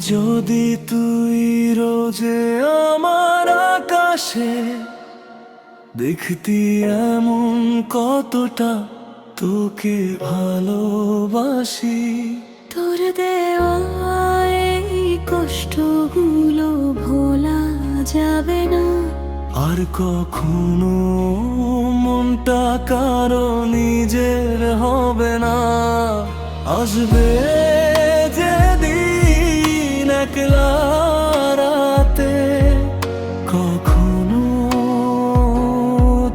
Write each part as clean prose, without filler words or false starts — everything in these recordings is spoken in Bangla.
যদি তুই রোজে আমার আকাশে দেখতি এমন কতটা তোকে ভালোবাসি, তোর দেওয়া এই কষ্টগুলো ভোলা যাবে না। আর কখনো মনটা কারো নিজের হবে না। আসবে যেদিন একলা রাতে, কখনো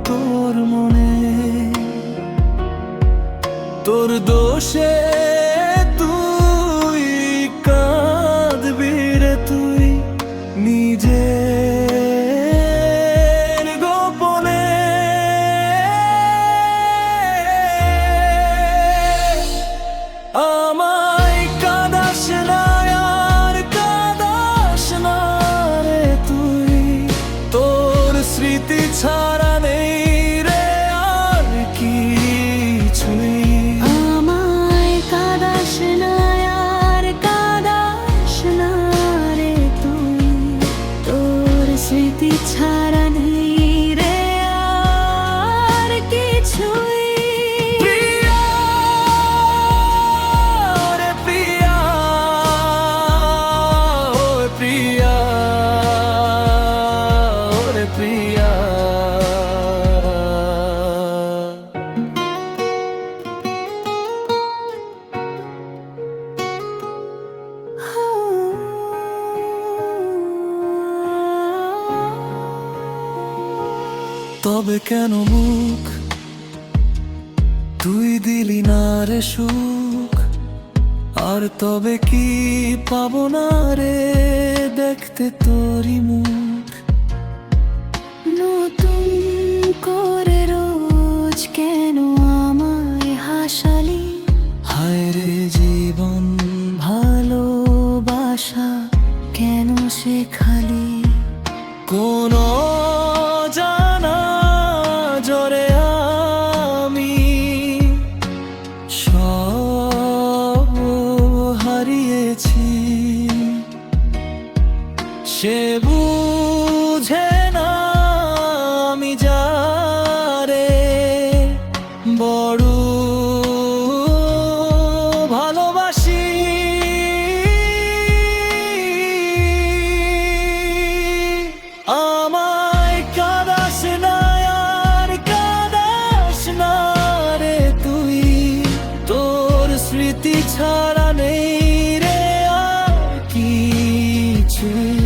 তোর মনে তোর দোষে তুই কাঁদবি রে, তুই নিজের গোপনে। আমায় কাঁদাস না আর কাঁদাস না রে তুই, তোর স্মৃতি ছাড়া নেই রে আর কিছুই। আমায় কাঁদাস না আর কাঁদাস না রে তুই, তোর স্মৃতি ছাড়া নেই রে আর কিছুই। প্রিয়া রে প্রিয়া, ও প্রিয়া, রে প্রিয়া। তবে কেন মুখ তুই দিলি না রে সুখ, আর তবে কি পাবো না রে দেখতে তোরই মুখ। নতুন করে রোজ কেন আমায় হাসালি, হায় রে জীবন ভালোবাসা কেন শেখালি। কোন জানা জরে আমি সব হারিয়েছি, সে বুঝে না আমি যারে বড় ভালোবাসি। আমায় কাঁদাস না আর কাঁদাস না রে তুই, তোর স্মৃতি ছাড়া নেই রে আর কিছুই।